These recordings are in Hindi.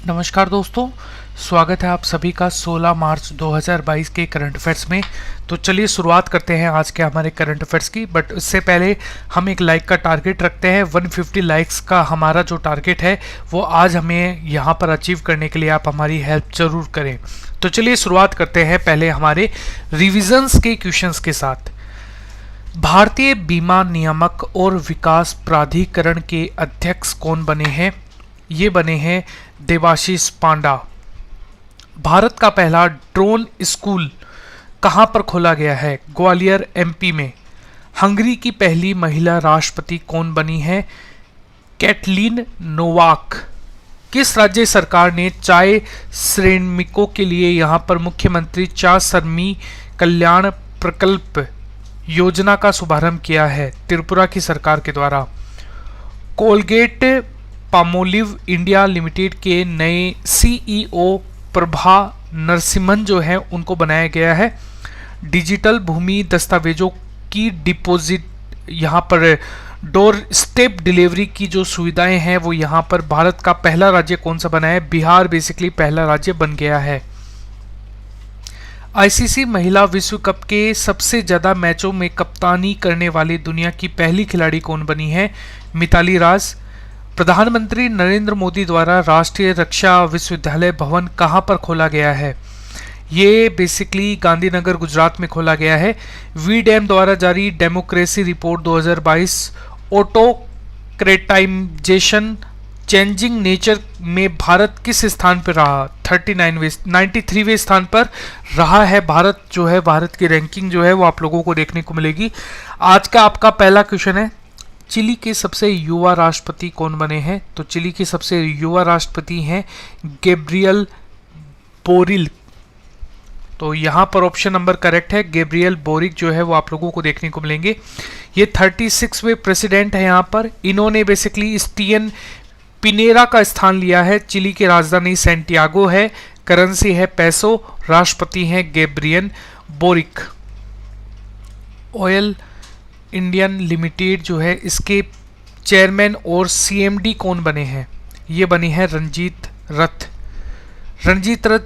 नमस्कार दोस्तों, स्वागत है आप सभी का 16 मार्च 2022 के करंट अफेयर्स में। तो चलिए शुरुआत करते हैं आज के हमारे करंट अफेयर्स की। बट उससे पहले हम एक लाइक का टारगेट रखते हैं। 150 लाइक्स का हमारा जो टारगेट है वो आज हमें यहाँ पर अचीव करने के लिए आप हमारी हेल्प जरूर करें। तो चलिए शुरुआत करते हैं पहले हमारे रिविजन्स के क्वेश्चंस के साथ। भारतीय बीमा नियामक और विकास प्राधिकरण के अध्यक्ष कौन बने हैं? ये बने हैं देवाशीष पांडा। भारत का पहला ड्रोन स्कूल कहां पर खोला गया है? ग्वालियर एमपी में। हंगरी की पहली महिला राष्ट्रपति कौन बनी है? Catelyn Novak. किस राज्य सरकार ने चाय श्रमिकों के लिए यहां पर मुख्यमंत्री चाय श्रमिक कल्याण प्रकल्प योजना का शुभारंभ किया है? त्रिपुरा की सरकार के द्वारा। कोलगेट पामोलिव इंडिया लिमिटेड के नए सीईओ प्रभा नरसिम्हन जो है उनको बनाया गया है। डिजिटल भूमि दस्तावेजों की डिपॉजिट यहाँ पर डोर स्टेप डिलीवरी की जो सुविधाएं हैं वो यहाँ पर भारत का पहला राज्य कौन सा बना है? बिहार बेसिकली पहला राज्य बन गया है। आईसीसी महिला विश्व कप के सबसे ज्यादा मैचों में कप्तानी करने वाली दुनिया की पहली खिलाड़ी कौन बनी है? मिताली राज। प्रधानमंत्री नरेंद्र मोदी द्वारा राष्ट्रीय रक्षा विश्वविद्यालय भवन कहां पर खोला गया है? ये बेसिकली गांधीनगर गुजरात में खोला गया है। वीडैम द्वारा जारी democracy report 2022 autocratisation changing nature में भारत किस स्थान पर रहा? 93वें स्थान पर रहा है भारत। जो है भारत की रैंकिंग जो है वो आप लोगों को देखने को मिलेगी। आज का आपका पहला क्वेश्चन है, चिली के सबसे युवा राष्ट्रपति कौन बने हैं? तो चिली के सबसे युवा राष्ट्रपति हैं गैब्रियल बोरिक। तो यहां पर ऑप्शन नंबर करेक्ट है, गैब्रियल बोरिक जो है वो आप लोगों को देखने को मिलेंगे। ये 36वें प्रेसिडेंट है यहाँ पर। इन्होंने बेसिकली स्टीयन पिनेरा का स्थान लिया है। चिली की राजधानी सैंटियागो है। करेंसी है पेसो। राष्ट्रपति हैं Gabriel boric. Oil Indian limited जो है इसके चेयरमैन और सीएमडी कौन बने हैं? ये बने हैं रंजीत रथ। रंजीत रथ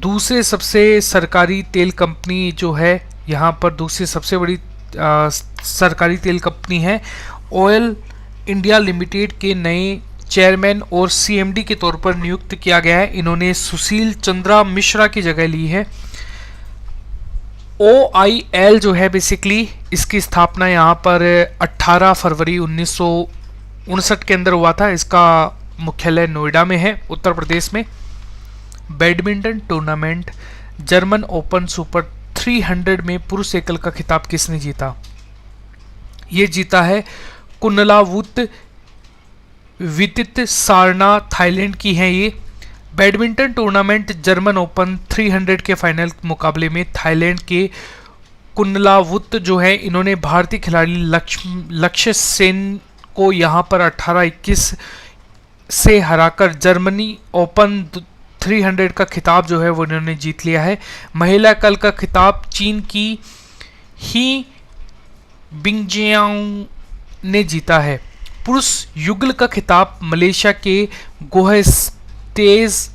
दूसरे सबसे सरकारी तेल कंपनी जो है यहाँ पर दूसरी सबसे बड़ी सरकारी तेल कंपनी है। ऑयल इंडिया लिमिटेड के नए चेयरमैन और सीएमडी के तौर पर नियुक्त किया गया है। इन्होंने सुशील चंद्रा मिश्रा की जगह ली है। OIL जो है बेसिकली इसकी स्थापना यहाँ पर 18 फरवरी 1959 के अंदर हुआ था। इसका मुख्यालय नोएडा में है, उत्तर प्रदेश में। Badminton tournament German open super 300 में पुरुष एकल का खिताब किसने जीता? ये जीता है कुनलावुत विदित सारना, थाईलैंड की है ये। बैडमिंटन टूर्नामेंट जर्मन ओपन 300 के फाइनल मुकाबले में थाईलैंड के कुनलावुत जो है इन्होंने भारतीय खिलाड़ी लक्ष्य सेन को यहां पर 18-21 से हराकर जर्मनी ओपन 300 का खिताब जो है वो इन्होंने जीत लिया है। महिला एकल का खिताब चीन की ही बिंगजियांग ने जीता है। पुरुष युगल का खिताब मलेशिया के गोहस्तेज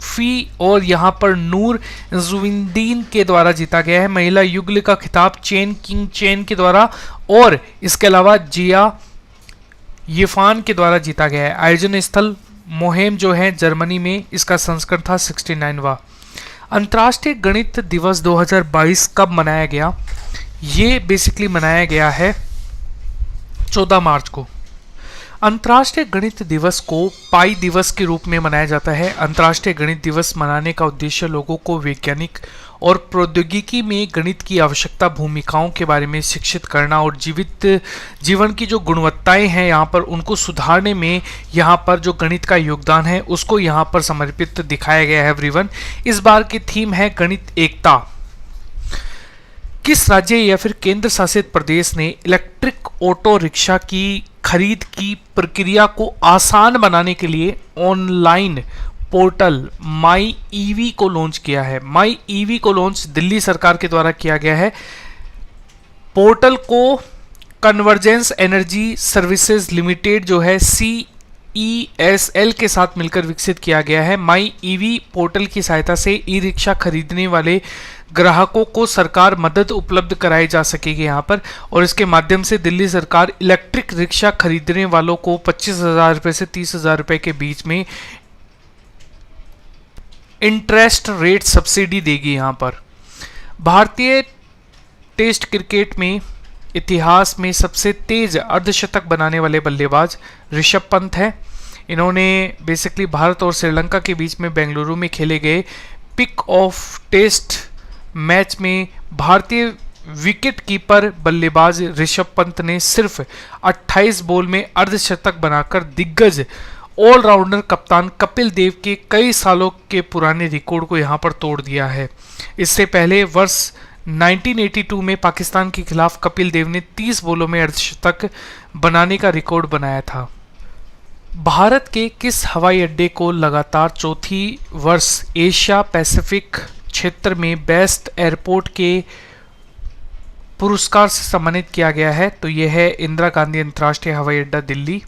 फी और यहां पर नूर जुविंदीन के द्वारा जीता गया है। महिला युगल का खिताब चेन किंग चेन के द्वारा और इसके अलावा जिया येफान के द्वारा जीता गया है। आयोजन स्थल मोहेम जो है जर्मनी में। इसका संस्करण था 69वां। अंतर्राष्ट्रीय गणित दिवस 2022 कब मनाया गया? ये बेसिकली मनाया गया है 14 मार्च को। अंतर्राष्ट्रीय गणित दिवस को पाई दिवस के रूप में मनाया जाता है। अंतर्राष्ट्रीय गणित दिवस मनाने का उद्देश्य लोगों को वैज्ञानिक और प्रौद्योगिकी में गणित की आवश्यकता भूमिकाओं के बारे में शिक्षित करना और जीवन की जो गुणवत्ताएं हैं यहाँ पर उनको सुधारने में यहाँ पर जो गणित का योगदान है उसको यहाँ पर समर्पित दिखाया गया है एवरीवन। इस बार की थीम है गणित एकता। किस राज्य या फिर केंद्र शासित प्रदेश ने इलेक्ट्रिक ऑटो रिक्शा की खरीद की प्रक्रिया को आसान बनाने के लिए ऑनलाइन पोर्टल माई ईवी को लॉन्च किया है? माई ईवी को लॉन्च दिल्ली सरकार के द्वारा किया गया है। पोर्टल को कन्वर्जेंस एनर्जी सर्विसेज लिमिटेड जो है MyESL के साथ मिलकर विकसित किया गया है। माई ईवी पोर्टल की सहायता से ई रिक्शा खरीदने वाले ग्राहकों को सरकार मदद उपलब्ध कराई जा सकेगी यहाँ पर, और इसके माध्यम से दिल्ली सरकार इलेक्ट्रिक रिक्शा खरीदने वालों को 25,000 रुपये से 30,000 रुपये के बीच में इंटरेस्ट रेट सब्सिडी देगी यहाँ पर। भारतीय टेस्ट क्रिकेट में इतिहास में सबसे तेज अर्धशतक बनाने वाले बल्लेबाज ऋषभ पंत हैं। इन्होंने बेसिकली भारत और श्रीलंका के बीच में बेंगलुरु में खेले गए पिक ऑफ टेस्ट मैच में भारतीय विकेट कीपर बल्लेबाज ऋषभ पंत ने सिर्फ 28 बॉल में अर्धशतक बनाकर दिग्गज ऑलराउंडर कप्तान कपिल देव के कई सालों के पुराने रिकॉर्ड को यहां पर तोड़ दिया है। इससे पहले वर्ष 1982 में पाकिस्तान के खिलाफ कपिल देव ने 30 बॉलों में अर्धशतक बनाने का रिकॉर्ड बनाया था। भारत के किस हवाई अड्डे को लगातार चौथी वर्ष एशिया पैसिफिक क्षेत्र में बेस्ट एयरपोर्ट के पुरस्कार से सम्मानित किया गया है? तो यह है इंदिरा गांधी अंतर्राष्ट्रीय हवाई अड्डा दिल्ली।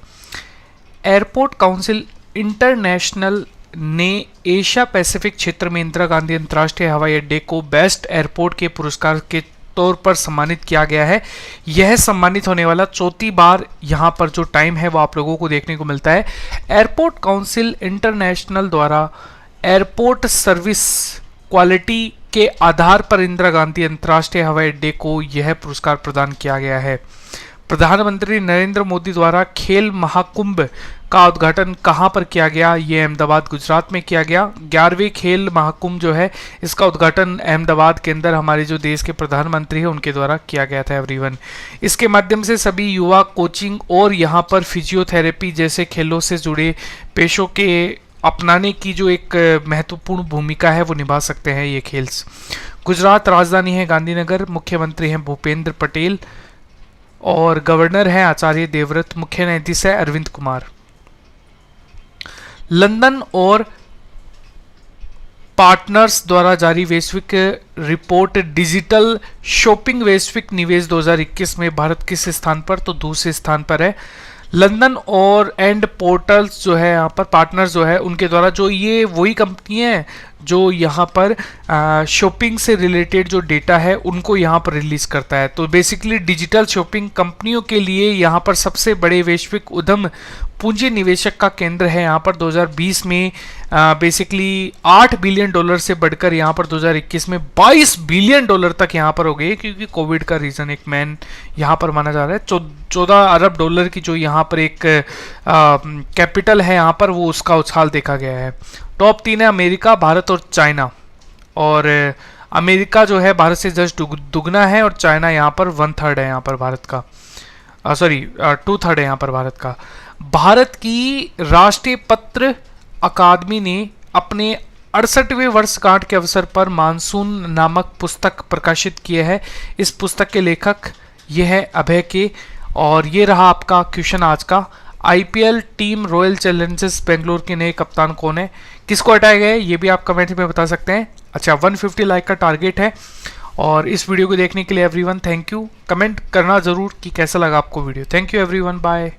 एयरपोर्ट काउंसिल इंटरनेशनल ने एशिया पैसिफिक क्षेत्र में इंदिरा गांधी अंतर्राष्ट्रीय हवाई अड्डे को बेस्ट एयरपोर्ट के पुरस्कार के तौर पर सम्मानित किया गया है। यह सम्मानित होने वाला चौथी बार यहाँ पर जो टाइम है वो आप लोगों को देखने को मिलता है। एयरपोर्ट काउंसिल इंटरनेशनल द्वारा एयरपोर्ट सर्विस क्वालिटी के आधार पर इंदिरा गांधी अंतर्राष्ट्रीय हवाई अड्डे को यह पुरस्कार प्रदान किया गया है। प्रधानमंत्री नरेंद्र मोदी द्वारा खेल महाकुंभ का उद्घाटन कहां पर किया गया? ये अहमदाबाद गुजरात में किया गया। 11वें खेल महाकुंभ जो है इसका उद्घाटन अहमदाबाद के अंदर हमारे जो देश के प्रधानमंत्री हैं उनके द्वारा किया गया था एवरीवन। इसके माध्यम से सभी युवा कोचिंग और यहाँ पर फिजियोथेरेपी जैसे खेलों से जुड़े पेशों के अपनाने की जो एक महत्वपूर्ण भूमिका है वो निभा सकते हैं ये खेल्स। गुजरात राजधानी है गांधीनगर, मुख्यमंत्री हैं भूपेंद्र पटेल और गवर्नर हैं आचार्य देवव्रत, मुख्य न्यायाधीश है अरविंद कुमार। लंदन और पार्टनर्स द्वारा जारी वैश्विक रिपोर्ट डिजिटल शॉपिंग वैश्विक निवेश 2021 में भारत किस स्थान पर? तो दूसरे स्थान पर है। लंदन और एंड पोर्टल्स जो है यहाँ पर पार्टनर्स जो है उनके द्वारा जो ये वही कंपनियाँ हैं जो यहाँ पर शॉपिंग से रिलेटेड जो डेटा है उनको यहाँ पर रिलीज करता है। तो बेसिकली डिजिटल शॉपिंग कंपनियों के लिए यहाँ पर सबसे बड़े वैश्विक उद्यम पूंजी निवेशक का केंद्र है। यहाँ पर 2020 में बेसिकली $8 बिलियन से बढ़कर यहाँ पर 2021 में $22 बिलियन तक यहाँ पर हो गए, क्योंकि कोविड का रीजन एक मेन यहाँ पर माना जा रहा है। $14 अरब की जो यहाँ पर एक कैपिटल है यहाँ पर वो उसका उछाल देखा गया है। टॉप 3 है अमेरिका, भारत और चाइना, और अमेरिका जो है भारत से जस्ट दुगना है और चाइना यहाँ पर 1/3 है यहाँ पर भारत का, 2/3 है यहाँ पर भारत का। भारत की राष्ट्रीय पत्र अकादमी ने अपने 68वें वर्षगांठ के अवसर पर मानसून नामक पुस्तक प्रकाशित किए है। इस पुस्तक के लेखक ये है अभय के, और ये रहा आपका क्वेश्चन आज का। IPL team royal Challengers Bangalore के नए कप्तान कौन है? किसको हटाया गया है ये भी आप कमेंट में बता सकते हैं। अच्छा, 150 लाइक का टारगेट है, और इस वीडियो को देखने के लिए एवरीवन थैंक यू। कमेंट करना जरूर कि कैसा लगा आपको video. Thank you everyone, bye.